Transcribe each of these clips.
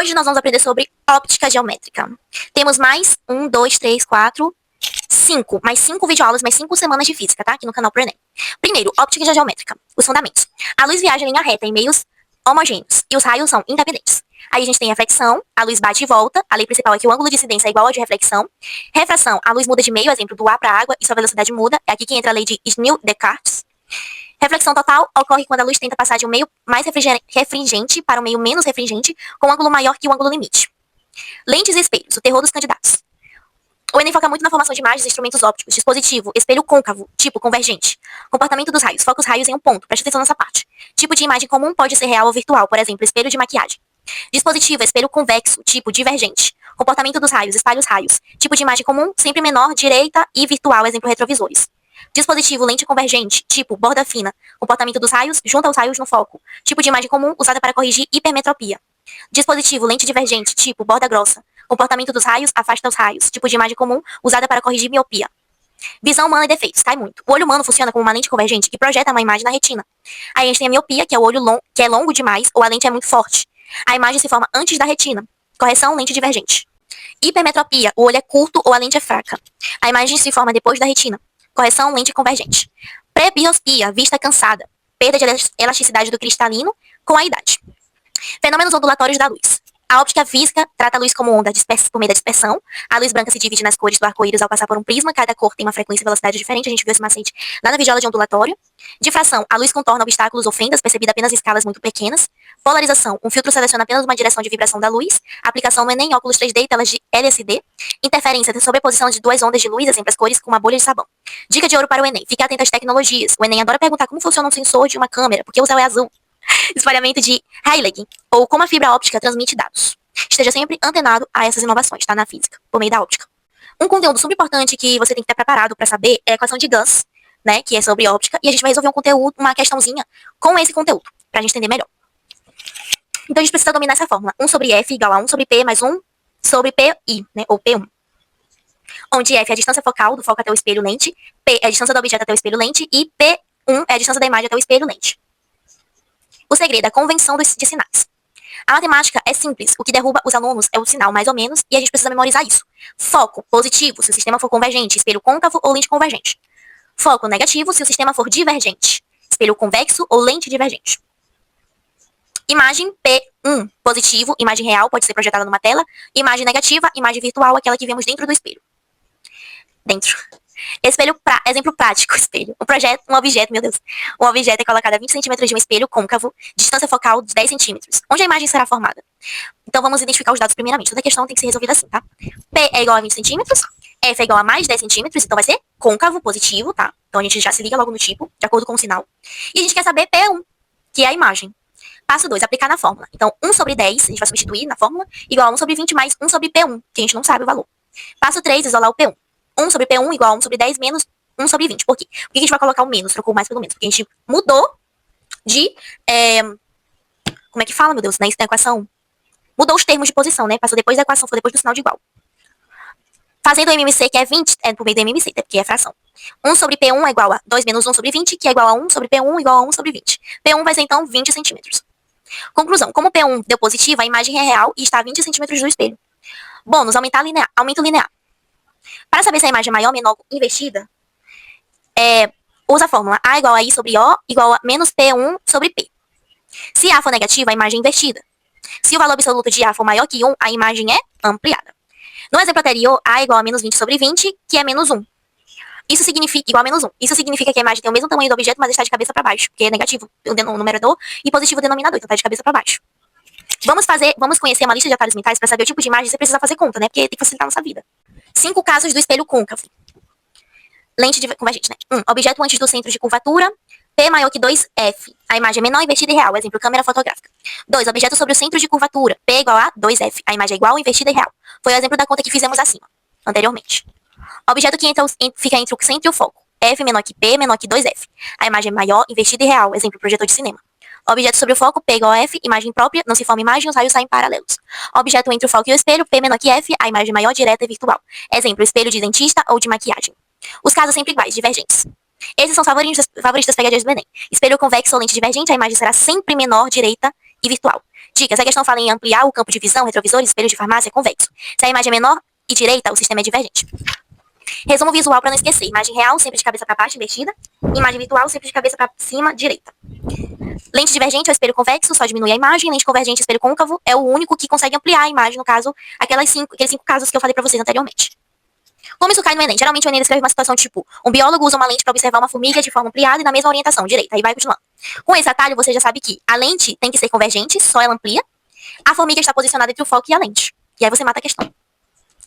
Hoje nós vamos aprender sobre óptica geométrica. Temos mais 1, 2, 3, 4, 5. Mais 5 videoaulas, mais 5 semanas de física, tá? Aqui no canal pro Enem. Primeiro, óptica geométrica. Os fundamentos. A luz viaja em linha reta em meios homogêneos e os raios são independentes. Aí a gente tem reflexão, a luz bate e volta. A lei principal é que o ângulo de incidência é igual ao de reflexão. Refração, a luz muda de meio, exemplo, do ar para a água, e sua velocidade muda. É aqui que entra a lei de Snell-Descartes. Reflexão total ocorre quando a luz tenta passar de um meio mais refringente para um meio menos refringente, com um ângulo maior que o ângulo limite. Lentes e espelhos, o terror dos candidatos. O Enem foca muito na formação de imagens e instrumentos ópticos. Dispositivo, espelho côncavo, tipo convergente. Comportamento dos raios, foca os raios em um ponto, preste atenção nessa parte. Tipo de imagem comum pode ser real ou virtual, por exemplo, espelho de maquiagem. Dispositivo, espelho convexo, tipo divergente. Comportamento dos raios, espalha os raios. Tipo de imagem comum, sempre menor, direita e virtual, exemplo, retrovisores. Dispositivo, lente convergente, tipo borda fina. Comportamento dos raios, junta os raios no foco. Tipo de imagem comum usada para corrigir hipermetropia. Dispositivo, lente divergente, tipo borda grossa. Comportamento dos raios, afasta os raios. Tipo de imagem comum usada para corrigir miopia. Visão humana e defeitos, cai muito. O olho humano funciona como uma lente convergente que projeta uma imagem na retina. Aí a gente tem a miopia, que é o olho que é longo demais ou a lente é muito forte. A imagem se forma antes da retina. Correção, lente divergente. Hipermetropia, o olho é curto ou a lente é fraca. A imagem se forma depois da retina. Correção, lente convergente. Prebiopia, vista cansada. Perda de elasticidade do cristalino com a idade. Fenômenos ondulatórios da luz. A óptica física trata a luz como onda por meio da dispersão. A luz branca se divide nas cores do arco-íris ao passar por um prisma. Cada cor tem uma frequência e velocidade diferente. A gente viu esse macete lá na videoaula de ondulatório. Difração. A luz contorna obstáculos ou fendas, percebida apenas em escalas muito pequenas. Polarização. Um filtro seleciona apenas uma direção de vibração da luz. Aplicação no Enem, óculos 3D e telas de LSD. Interferência. Tem sobreposição de duas ondas de luz, exemplo, as cores com uma bolha de sabão. Dica de ouro para o Enem. Fique atento às tecnologias. O Enem adora perguntar como funciona um sensor de uma câmera, porque o céu é azul. Espalhamento de Rayleigh, ou como a fibra óptica transmite dados. Esteja sempre antenado a essas inovações, tá? Na física, por meio da óptica. Um conteúdo super importante que você tem que estar preparado para saber é a equação de Gus, né? Que é sobre óptica. E a gente vai resolver um conteúdo, uma questãozinha com esse conteúdo, pra gente entender melhor. Então a gente precisa dominar essa fórmula. 1 sobre F igual a 1 sobre P mais 1 sobre PI, né? Ou P1. Onde F é a distância focal do foco até o espelho lente, P é a distância do objeto até o espelho lente e P1 é a distância da imagem até o espelho lente. O segredo é a convenção de sinais. A matemática é simples, o que derruba os alunos é o sinal, mais ou menos, e a gente precisa memorizar isso. Foco positivo, se o sistema for convergente, espelho côncavo ou lente convergente. Foco negativo, se o sistema for divergente, espelho convexo ou lente divergente. Imagem P1, positivo, imagem real, pode ser projetada numa tela. Imagem negativa, imagem virtual, aquela que vemos dentro do espelho. Espelho, exemplo prático, espelho. Um objeto, meu Deus. Um objeto é colocado a 20 centímetros de um espelho côncavo, distância focal de 10 centímetros. Onde a imagem será formada? Então vamos identificar os dados primeiramente. Toda questão tem que ser resolvida assim, tá? P é igual a 20 centímetros, F é igual a mais 10 centímetros, então vai ser côncavo, positivo, tá? Então a gente já se liga logo no tipo, de acordo com o sinal. E a gente quer saber P1, que é a imagem. Passo 2, aplicar na fórmula. Então 1 sobre 10, a gente vai substituir na fórmula, igual a 1 sobre 20 mais 1 sobre P1, que a gente não sabe o valor. Passo 3, isolar o P1. 1 sobre P1 igual a 1 sobre 10 menos 1 sobre 20. Por quê? Por que a gente vai colocar o menos? Trocou o mais pelo menos. Porque a gente mudou de... como é que fala, meu Deus, na equação? Mudou os termos de posição, né? Passou depois da equação, foi depois do sinal de igual. Fazendo o MMC, que é 20, é por meio do MMC, porque é fração. 1 sobre P1 é igual a 2 menos 1 sobre 20, que é igual a 1 sobre P1 igual a 1 sobre 20. P1 vai ser, então, 20 centímetros. Conclusão. Como P1 deu positivo, a imagem é real e está a 20 centímetros do espelho. Bônus, aumento linear. Para saber se a imagem é maior, menor, invertida, usa a fórmula A igual a I sobre O igual a menos P1 sobre P. Se A for negativa, a imagem é invertida. Se o valor absoluto de A for maior que 1, a imagem é ampliada. No exemplo anterior, A igual a menos 20 sobre 20, que é menos 1. Isso significa igual a menos 1. Isso significa que a imagem tem o mesmo tamanho do objeto, mas está de cabeça para baixo, porque é negativo o numerador e positivo o denominador, então está de cabeça para baixo. Vamos conhecer uma lista de atalhos mentais para saber o tipo de imagem que você precisa fazer conta, né? Porque tem que facilitar a nossa vida. 5 casos do espelho côncavo. Lente convergente, né? 1. Objeto antes do centro de curvatura. P maior que 2F. A imagem é menor, invertida e real. Exemplo, câmera fotográfica. 2. Objeto sobre o centro de curvatura. P igual a 2F. A imagem é igual, invertida e real. Foi o exemplo da conta que fizemos acima, anteriormente. Objeto que fica entre o centro e o foco. F menor que P, menor que 2F. A imagem é maior, invertida e real. Exemplo, projetor de cinema. Objeto sobre o foco, P igual a F, imagem própria, não se forma imagem, os raios saem paralelos. Objeto entre o foco e o espelho, P menor que F, a imagem maior, direta e virtual. Exemplo, espelho de dentista ou de maquiagem. Os casos sempre iguais, divergentes. Esses são os favoritos das pegadinhas do Enem. Espelho convexo ou lente divergente, a imagem será sempre menor, direita e virtual. Dicas. A questão fala em ampliar o campo de visão, retrovisores, espelhos de farmácia, convexo. Se a imagem é menor e direita, o sistema é divergente. Resumo visual para não esquecer. Imagem real, sempre de cabeça para baixo, invertida. Imagem virtual, sempre de cabeça para cima, direita. Lente divergente é o espelho convexo, só diminui a imagem. Lente convergente, espelho côncavo, é o único que consegue ampliar a imagem, no caso, aqueles 5 casos que eu falei pra vocês anteriormente. Como isso cai no Enem? Geralmente o Enem descreve uma situação tipo, um biólogo usa uma lente para observar uma formiga de forma ampliada e na mesma orientação, direita, aí vai continuando. Com esse atalho, você já sabe que a lente tem que ser convergente, só ela amplia. A formiga está posicionada entre o foco e a lente. E aí você mata a questão.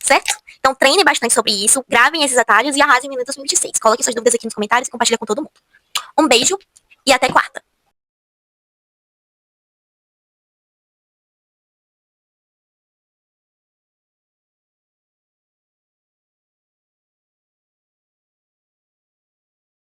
Certo? Então treinem bastante sobre isso, gravem esses atalhos e arrasem no Enem 2026. Coloquem suas dúvidas aqui nos comentários e compartilhem com todo mundo. Um beijo e até quarta.